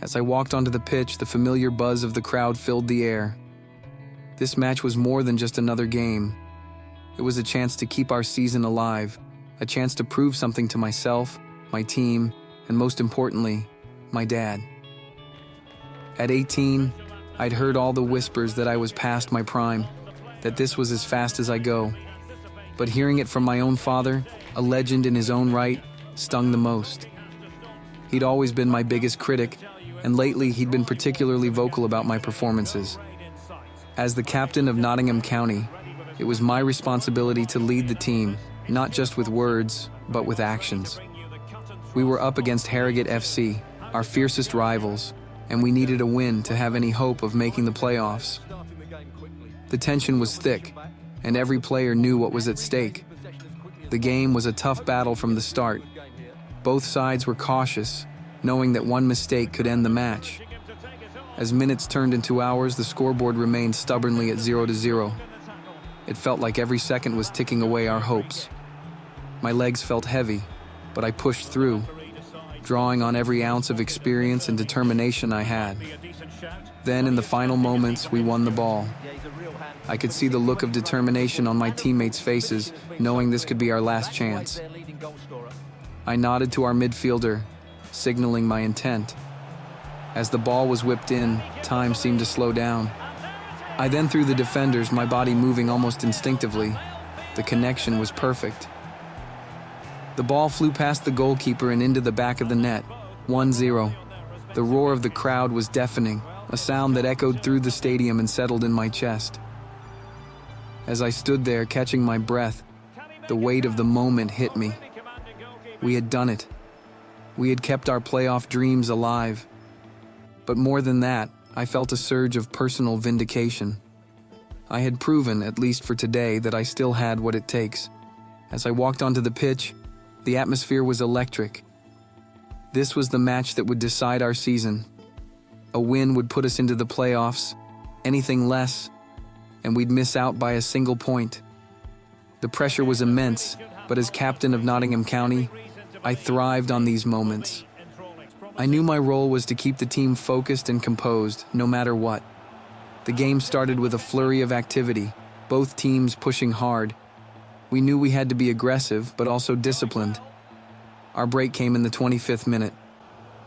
As I walked onto the pitch, the familiar buzz of the crowd filled the air. This match was more than just another game. It was a chance to keep our season alive, a chance to prove something to myself, my team, and most importantly, my dad. At 18, I'd heard all the whispers that I was past my prime, that this was as fast as I go. But hearing it from my own father, a legend in his own right, stung the most. He'd always been my biggest critic, and lately he'd been particularly vocal about my performances. As the captain of Nottingham County, it was my responsibility to lead the team, not just with words, but with actions. We were up against Harrogate FC, our fiercest rivals, and we needed a win to have any hope of making the playoffs. The tension was thick, and every player knew what was at stake. The game was a tough battle from the start. Both sides were cautious, knowing that one mistake could end the match. As minutes turned into hours, the scoreboard remained stubbornly at 0-0. It felt like every second was ticking away our hopes. My legs felt heavy, but I pushed through, drawing on every ounce of experience and determination I had. Then, in the final moments, we won the ball. I could see the look of determination on my teammates' faces, knowing this could be our last chance. I nodded to our midfielder, signaling my intent. As the ball was whipped in, time seemed to slow down. I then threw the defenders, my body moving almost instinctively. The connection was perfect. The ball flew past the goalkeeper and into the back of the net, 1-0. The roar of the crowd was deafening, a sound that echoed through the stadium and settled in my chest. As I stood there catching my breath, the weight of the moment hit me. We had done it. We had kept our playoff dreams alive. But more than that, I felt a surge of personal vindication. I had proven, at least for today, that I still had what it takes. As I walked onto the pitch, the atmosphere was electric. This was the match that would decide our season. A win would put us into the playoffs, anything less, and we'd miss out by a single point. The pressure was immense, but as captain of Nottingham County, I thrived on these moments. I knew my role was to keep the team focused and composed, no matter what. The game started with a flurry of activity, both teams pushing hard. We knew we had to be aggressive, but also disciplined. Our break came in the 25th minute.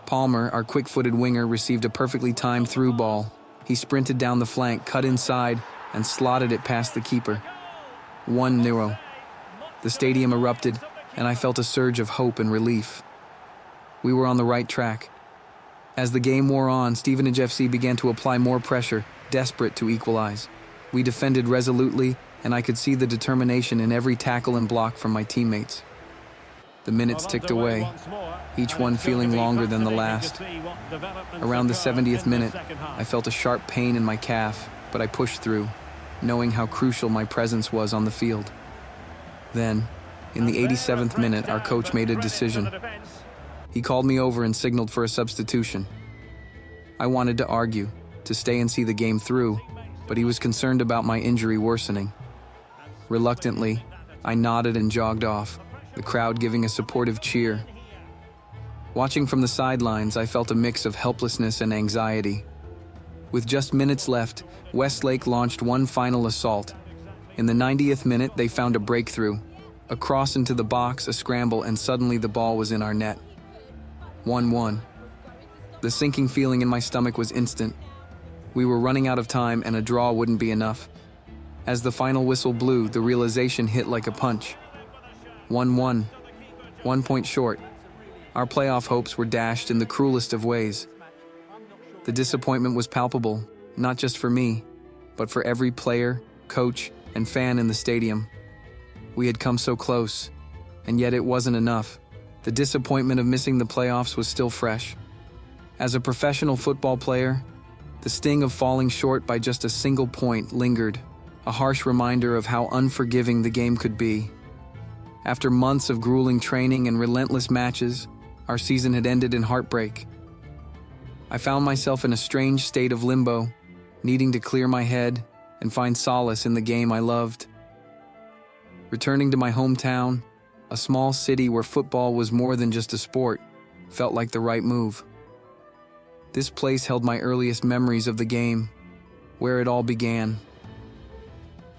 Palmer, our quick-footed winger, received a perfectly timed through ball. He sprinted down the flank, cut inside, and slotted it past the keeper. 1-0. The stadium erupted, and I felt a surge of hope and relief. We were on the right track. As the game wore on, Stevenage FC began to apply more pressure, desperate to equalize. We defended resolutely, and I could see the determination in every tackle and block from my teammates. The minutes ticked away, each one feeling longer than the last. Around the 70th minute, I felt a sharp pain in my calf, but I pushed through, knowing how crucial my presence was on the field. Then, in the 87th minute, our coach made a decision. He called me over and signaled for a substitution. I wanted to argue, to stay and see the game through, but he was concerned about my injury worsening. Reluctantly, I nodded and jogged off, the crowd giving a supportive cheer. Watching from the sidelines, I felt a mix of helplessness and anxiety. With just minutes left, Westlake launched one final assault. In the 90th minute, they found a breakthrough. A cross into the box, a scramble, and suddenly the ball was in our net. 1-1. The sinking feeling in my stomach was instant. We were running out of time and a draw wouldn't be enough. As the final whistle blew, the realization hit like a punch. 1-1. 1 point short. Our playoff hopes were dashed in the cruelest of ways. The disappointment was palpable, not just for me, but for every player, coach, and fan in the stadium. We had come so close, and yet it wasn't enough. The disappointment of missing the playoffs was still fresh. As a professional football player, the sting of falling short by just a single point lingered, a harsh reminder of how unforgiving the game could be. After months of grueling training and relentless matches, our season had ended in heartbreak. I found myself in a strange state of limbo, needing to clear my head and find solace in the game I loved. Returning to my hometown, a small city where football was more than just a sport, felt like the right move. This place held my earliest memories of the game, where it all began.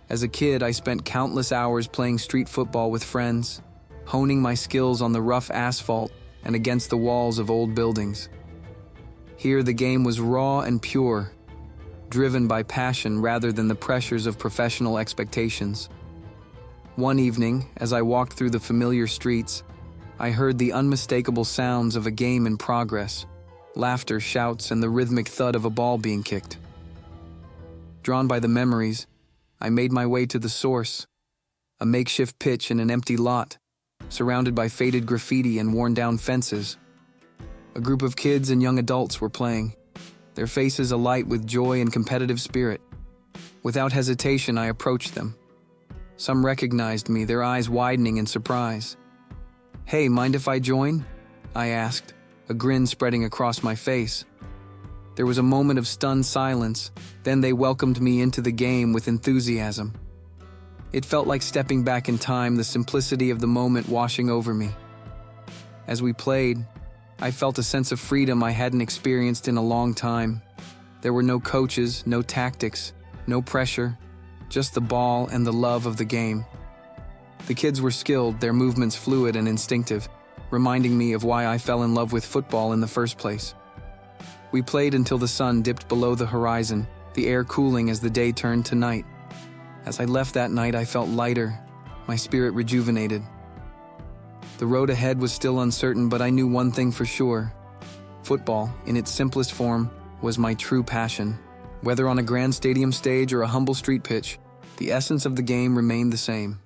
As a kid, I spent countless hours playing street football with friends, honing my skills on the rough asphalt and against the walls of old buildings. Here, the game was raw and pure, driven by passion rather than the pressures of professional expectations. One evening, as I walked through the familiar streets, I heard the unmistakable sounds of a game in progress, laughter, shouts, and the rhythmic thud of a ball being kicked. Drawn by the memories, I made my way to the source, a makeshift pitch in an empty lot, surrounded by faded graffiti and worn-down fences. A group of kids and young adults were playing, their faces alight with joy and competitive spirit. Without hesitation, I approached them. Some recognized me, their eyes widening in surprise. "Hey, mind if I join?" I asked, a grin spreading across my face. There was a moment of stunned silence, then they welcomed me into the game with enthusiasm. It felt like stepping back in time, the simplicity of the moment washing over me. As we played, I felt a sense of freedom I hadn't experienced in a long time. There were no coaches, no tactics, no pressure, just the ball and the love of the game. The kids were skilled, their movements fluid and instinctive, reminding me of why I fell in love with football in the first place. We played until the sun dipped below the horizon, the air cooling as the day turned to night. As I left that night, I felt lighter, my spirit rejuvenated. The road ahead was still uncertain, but I knew one thing for sure. Football, in its simplest form, was my true passion. Whether on a grand stadium stage or a humble street pitch, the essence of the game remained the same.